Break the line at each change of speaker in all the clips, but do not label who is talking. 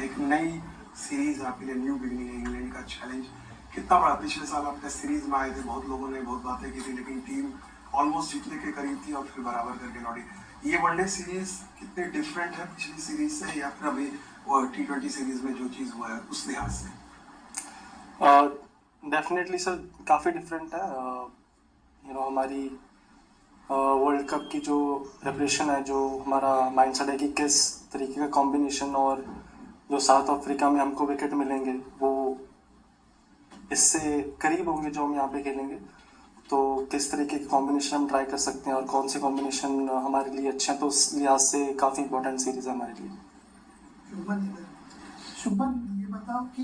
एक नई सीरीज आपके लिए न्यू बिगनिंग है, इंग्लैंड का चैलेंज कितना बड़ा। पिछले साल आप टेस्ट सीरीज में आए थे, बहुत लोगों ने बहुत बातें की थी, लेकिन टीम ऑलमोस्ट जीतने के करीब थी और फिर बराबर करके लौटी। ये वनडे सीरीज कितनी डिफरेंट है पिछली सीरीज से, या फिर अभी T20 सीरीज में जो चीज़ हुआ है उस लिहाज से?
डेफिनेटली सर काफ़ी डिफरेंट है। हमारी वर्ल्ड कप की जो प्रिपरेशन है, जो हमारा माइंडसेट है कि किस तरीके का कॉम्बिनेशन और जो साउथ अफ्रीका में हमको विकेट मिलेंगे वो इससे करीब होंगे जो हम यहाँ पे खेलेंगे। तो किस तरीके के कॉम्बिनेशन हम ट्राई कर सकते हैं और कौन से कॉम्बिनेशन हमारे लिए अच्छे हैं, तो उस लिहाज से काफ़ी इंपॉर्टेंट सीरीज़ है हमारे लिए।
शुभन, ये बताओ कि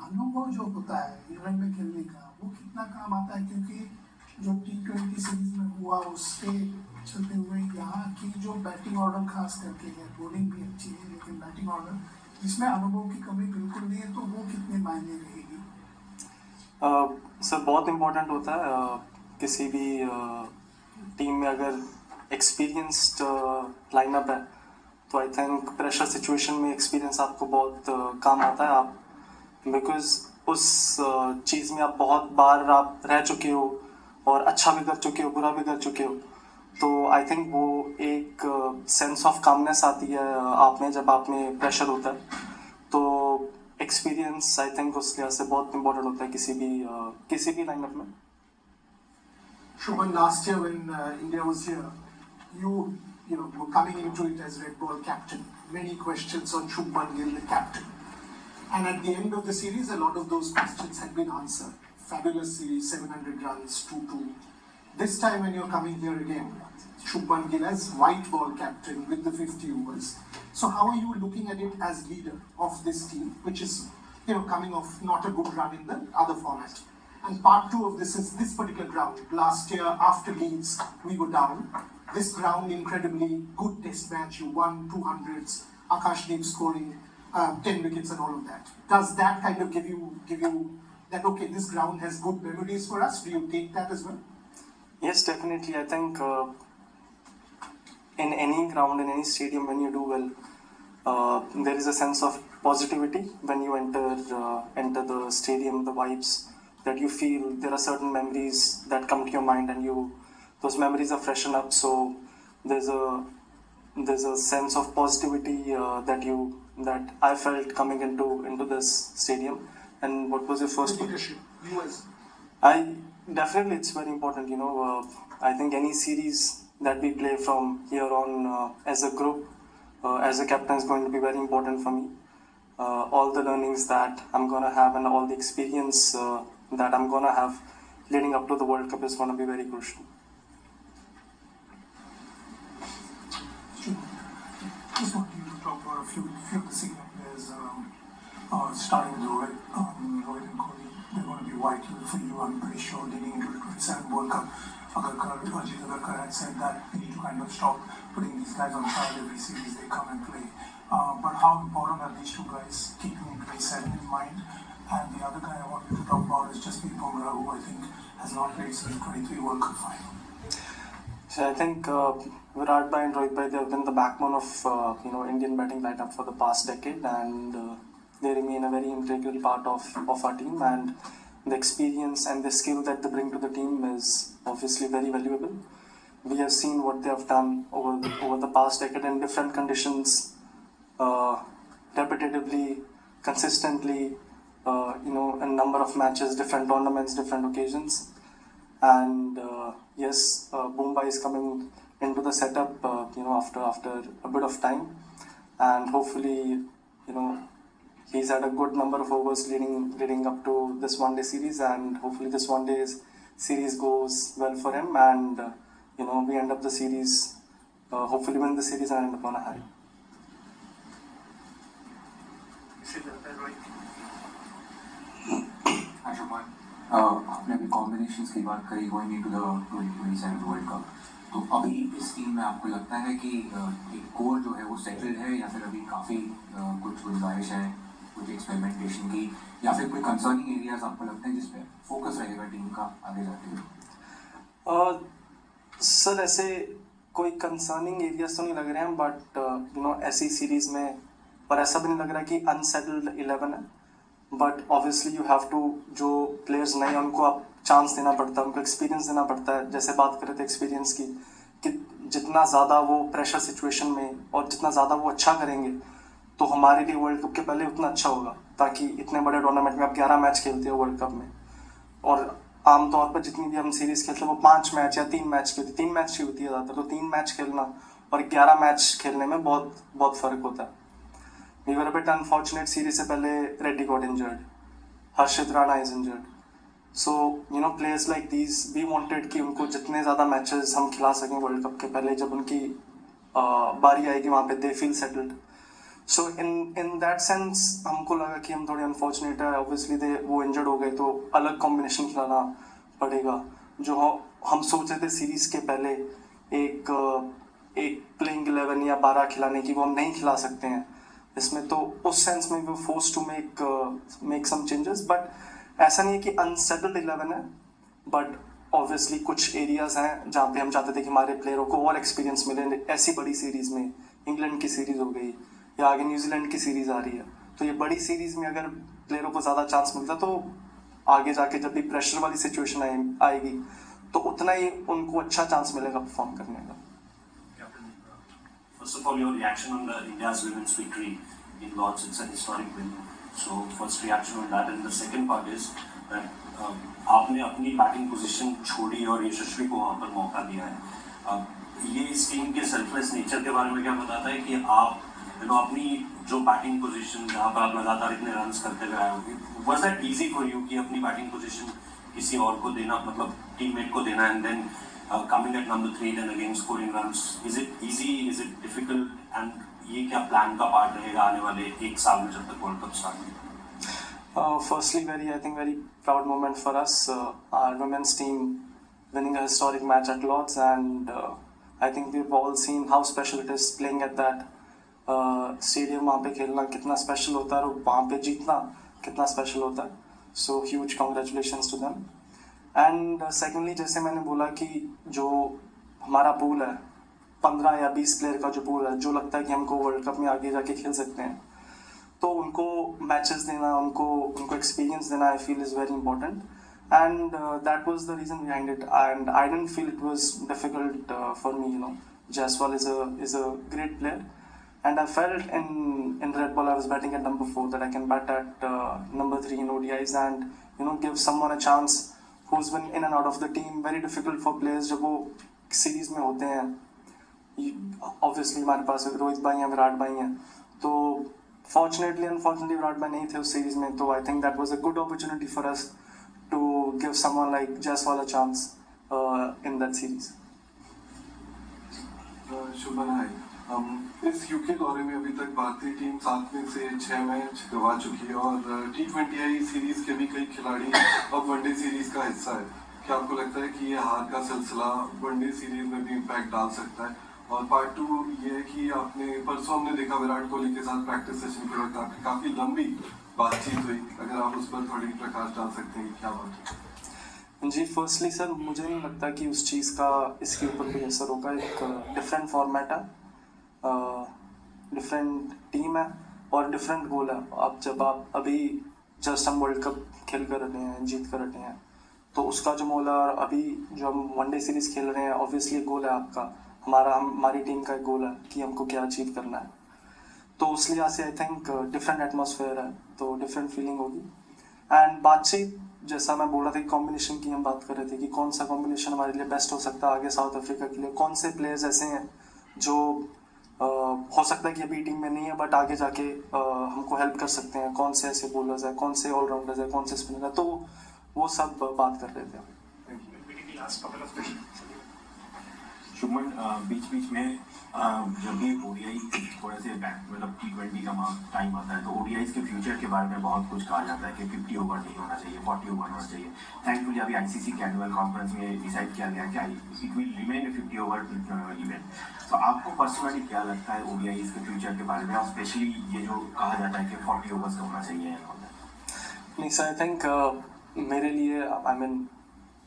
अनुभव जो होता है इंग्लैंड में खेलने का वो कितना काम आता है, क्योंकि जो T20 सीरीज में हुआ उससे चलते हुए यहाँ की जो बैटिंग ऑर्डर खास करके है, बॉलिंग भी अच्छी है लेकिन बैटिंग ऑर्डर जिसमें अनुभव की कमी बिल्कुल नहीं है, तो वो कितने मायने रहेगी?
सर बहुत इम्पोर्टेंट होता है किसी भी टीम में अगर एक्सपीरियंस्ड लाइनअप है तो आई थिंक प्रेशर सिचुएशन में एक्सपीरियंस आपको बहुत काम आता है। आप बिकॉज उस चीज़ में आप बहुत बार आप रह चुके हो और अच्छा भी कर चुके हो, बुरा भी कर चुके हो, तो आई थिंक वो एक सेंस ऑफ कामनेस आती है आप में जब आप में प्रेशर होता है। तो एक्सपीरियंस आई थिंक उस लिहाज से बहुत इंपॉर्टेंट होता है किसी भी लाइनअप में।
Shubman, last year when India was here, you know were coming into it as red ball captain. Many questions on Shubman Gill, the captain. And at the end of the series, a lot of those questions had been answered. Fabulous series, 700 runs, 2-2. This time when you're coming here again, Shubman Gill as white ball captain with the 50 overs. So how are you looking at it as leader of this team, which is coming off not a good run in the other format? And part two of this is this particular ground. Last year after Leeds, we were down. This ground, incredibly good test match. You won 200s. Akashdeep scoring 10 wickets and all of that. Does that kind of give you that, okay, this ground has good memories for us? Do you take that as well?
Yes, definitely. I think in any ground, in any stadium, when you do well, there is a sense of positivity when you enter the stadium. The vibes that you feel, there are certain memories that come to your mind, and those memories are freshened up. So there's a sense of positivity that I felt coming into this stadium. And what was your first
leadership?
Definitely it's very important. I think any series that we play from here on as a group, as a captain, is going to be very important for me. All the learnings that I'm gonna have and all the experience that I'm gonna have leading up to the World Cup is gonna be very crucial.
Just want you to talk about a few of the senior players, starting with Rohit and Kohli. They're going to be vital for you, I'm pretty sure, leading into the 27 World Cup. Ajit Agarkar had said that we need to kind of stop putting these guys on trial every series they come and play. But how important are these two guys, keeping 27 in mind? And the other guy I want you to talk about is Jasprit Bumrah, who I think has not played since the 23 World Cup final.
So I think Virat Bhai and Rohit Bhai, they have been the backbone of Indian batting lineup for the past decade, and they remain a very integral part of our team. And the experience and the skill that they bring to the team is obviously very valuable. We have seen what they have done over the past decade in different conditions, repetitively, consistently, a number of matches, different tournaments, different occasions. And yes, Mumbai is coming into the setup, after a bit of time, and hopefully, he's had a good number of overs leading up to this one-day series, and hopefully this one-day series goes well for him, and we end up the series, hopefully win the series and end up on a high.
आपने अभी combinations की बात करी going into the 2027 world cup, तो अभी इस team में आपको लगता है कि एक कोर जो है वो सेटल्ड है, या फिर अभी काफ़ी कुछ गुंजाइश है कुछ एक्सपेरिमेंटेशन की, या फिर कोई कंसर्निंग एरियाज आपको लगता है जिस पे फोकस रहेगा टीम का आगे जाते हुए?
सर ऐसे कोई कंसर्निंग एरियाज तो नहीं लग रहे हैं, बट ऐसी सीरीज में पर ऐसा भी नहीं लग रहा कि अनसेटल्ड 11 है. But obviously you have to, जो प्लेयर्स नए हैं उनको आप चांस देना पड़ता है, उनको एक्सपीरियंस देना पड़ता है. जैसे बात कर रहे थे एक्सपीरियंस की, कि जितना ज़्यादा वो प्रेशर सिचुएशन में और जितना ज़्यादा वो अच्छा करेंगे तो हमारे लिए वर्ल्ड कप के पहले उतना अच्छा होगा, ताकि इतने बड़े टूर्नामेंट में आप 11 मैच खेलते हो वर्ल्ड कप में, और आमतौर पर जितनी भी हम सीरीज खेलते हैं वो 5 मैच या 3 मैच की होती है, 3 मैच की होती है ज़्यादातर. तो 3 मैच खेलना और 11 मैच खेलने में बहुत बहुत फ़र्क होता है. We were a bit unfortunate, series से पहले Reddy got injured, Harshit Rana is injured. So you know players like these we wanted कि उनको जितने ज़्यादा मैचेस हम खिला सकें वर्ल्ड कप के पहले, जब उनकी बारी आएगी वहाँ पे they feel settled. So in that sense हमको लगा कि हम थोड़े अनफॉर्चुनेट है. ऑब्वियसली दे वो इंजर्ड हो गए तो अलग कॉम्बिनेशन खिलाना पड़ेगा. जो हम सोच रहे थे सीरीज के पहले एक प्लेइंग 11 या 12 खिलाने की, वो हम नहीं खिला सकते हैं इसमें. तो उस सेंस में we force to make some changes. But ऐसा नहीं है कि अनसेटल्ड 11 है, बट ऑब्वियसली कुछ एरियाज हैं जहाँ पे हम चाहते थे कि हमारे प्लेयरों को और एक्सपीरियंस मिले. ऐसी बड़ी सीरीज में इंग्लैंड की सीरीज हो गई या आगे न्यूजीलैंड की सीरीज आ रही है, तो ये बड़ी सीरीज में अगर प्लेयरों को ज़्यादा चांस मिलता तो आगे जाके जब भी प्रेशर वाली सिचुएशन आएगी तो उतना ही उनको अच्छा चांस मिलेगा परफॉर्म करने का.
First of all, your reaction on the India's women's victory in Lord's, it's a historic win. So first reaction on that, and the second part is that आपने अपनी बैटिंग पोजीशन छोड़ी और यशस्वी को वहाँ पर मौका दिया है. ये इस टीम के सेल्फलेस नेचर के बारे में क्या बताता है कि आप अपनी जो बैटिंग पोजीशन जहाँ पर आप लगातार इतने रन्स करते हुए आए होंगे, was that easy for you कि अपनी बैटिंग पोजीशन किसी और को देना, मतलब टीममेट को देना, and then coming at number 3 then again scoring runs? Is it easy, is it difficult, and ये क्या प्लान का पार्ट रहेगा आने वाले एक साल में जब तक वर्ल्ड कप स्टार्ट होगा?
Firstly, very proud moment for us, our women's team winning a historic match at Lord's, and I think we've all seen how special it is playing at that stadium. वहाँ पे खेलना कितना special होता है और वहाँ पे जीतना कितना special होता है. So huge congratulations to them. And secondly, जैसे मैंने बोला कि जो हमारा पूल है 15 या 20 प्लेयर का जो पूल है, जो लगता है कि हमको वर्ल्ड कप में आगे जाके खेल सकते हैं, तो उनको मैचेस देना, उनको एक्सपीरियंस देना, I feel is very important. And that was the reason behind it, and I didn't feel it was difficult for me. You know, Jaiswal is a great player, and I felt in Red Ball I was batting at number 4 that I can bat at number 3 in ODIs and give someone a chance who's been in and out of the team. Very difficult for players जब वो series में होते हैं. Obviously हमारे पास रोहित भाई हैं, विराट भाई हैं, तो fortunately unfortunately विराट भाई नहीं थे उस सीरीज में. तो I think that was a good opportunity for us to give someone like Jaiswal a chance in that series.
शुभन, हाय. इस यूके दौरे में अभी तक भारतीय टीम 7 में से 6 मैच गंवा चुकी है और T20I सीरीज के भी कई खिलाड़ी अब वनडे सीरीज का हिस्सा है. क्या आपको लगता है कि ये हार का सिलसिला वनडे सीरीज में भी इम्पैक्ट डाल सकता है? और पार्ट 2 ये है कि आपने परसों हमने देखा विराट कोहली के साथ प्रैक्टिस सेशन के वक्त आपकी काफी लंबी बातचीत हुई. अगर आप उस पर थोड़ी प्रकाश डाल सकते हैं, क्या बात है?
जी, फर्स्टली सर, मुझे नहीं लगता कि उस चीज़ का इसके ऊपर कोई असर होगा. एक डिफरेंट फॉर्मेट है, डिफरेंट टीम है और डिफरेंट गोल है. अब जब आप अभी जस्ट हम वर्ल्ड कप खेल कर रहे हैं, जीत कर रहे हैं, तो उसका जो मोल है, और अभी जो हम वनडे सीरीज़ खेल रहे हैं, ऑब्वियसली गोल है आपका, हमारी टीम का एक गोल है कि हमको क्या अचीव करना है. तो उस लिहाज से आई थिंक डिफरेंट एटमॉस्फेयर है, तो डिफरेंट फीलिंग होगी. एंड बातचीत, जैसा मैं बोल रहा था कि कॉम्बिनेशन की हम बात कर रहे थे कि कौन सा कॉम्बिनेशन हमारे लिए बेस्ट हो सकता है आगे साउथ अफ्रीका के लिए, कौन से प्लेयर्स ऐसे हैं जो हो सकता है कि अभी टीम में नहीं है बट आगे जाके हमको हेल्प कर सकते हैं, कौन से ऐसे बॉलर्स हैं, कौन से ऑलराउंडर्स हैं, कौन से स्पिनर हैं, तो वो सब बात कर रहे थे.
शुभमन, बीच में जब भी ओडीआई थोड़े से मतलब T20 का टाइम आता है तो ओडीआई के फ्यूचर के बारे में बहुत कुछ कहा जाता है कि 50 ओवर नहीं होना चाहिए, 40 ओवर होना चाहिए. थैंकफुली अभी आईसीसी के एनुअल कॉन्फ्रेंस में डिसाइड किया गया कि it will remain 50 over event. तो आपको पर्सनली क्या लगता है ओडीआई के फ्यूचर के बारे में, और स्पेशली ये जो कहा जाता है कि 40 ओवर्स होना चाहिए?
नहीं सर, आई थिंक मेरे लिए, I mean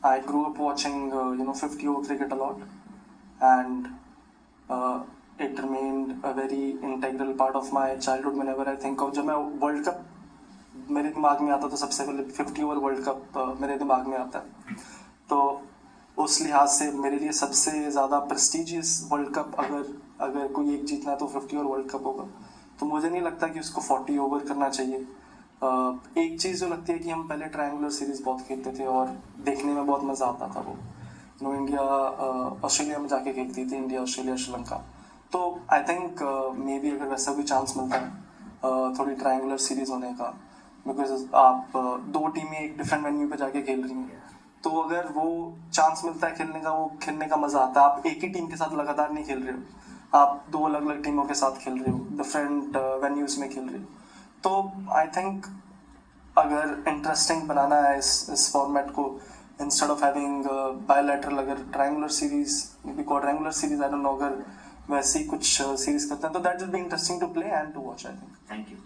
I grow up watching 50 over cricket a lot, and it remained a very integral part of my childhood. Whenever I think of, जब मैं वर्ल्ड कप मेरे दिमाग में आता तो सबसे पहले 50 ओवर वर्ल्ड कप मेरे दिमाग में आता है. तो उस लिहाज से मेरे लिए सबसे ज़्यादा प्रेस्टिजियस वर्ल्ड कप अगर कोई एक जीतना है तो 50 ओवर वर्ल्ड कप होगा. तो मुझे नहीं लगता कि उसको 40 ओवर करना चाहिए. एक चीज़ जो लगती है कि हम पहले ट्रायंगुलर सीरीज बहुत खेलते थे और देखने में बहुत मज़ा आता था. वो इंडिया ऑस्ट्रेलिया में जाके खेलती थी, इंडिया ऑस्ट्रेलिया श्रीलंका. तो आई थिंक मे बी अगर वैसा भी चांस मिलता है थोड़ी ट्रायंगुलर सीरीज होने का, बिकॉज आप दो टीमें एक डिफरेंट वेन्यू पे जाके खेल रही हैं, तो अगर वो चांस मिलता है खेलने का, वो खेलने का मज़ा आता है. आप एक ही टीम के साथ लगातार नहीं खेल रहे हो, आप दो अलग अलग टीमों के साथ खेल रहे हो, डिफरेंट वेन्यूज में खेल रहे हो. तो आई थिंक अगर इंटरेस्टिंग बनाना है इस फॉर्मेट को, इंस्टेड ऑफ हैविंग बायलैटरल, अगर triangular series, may quadrangular series, I don't know, अगर वैसी कुछ सीरीज करते हैं तो that will be interesting to play and to watch. I think.
Thank you.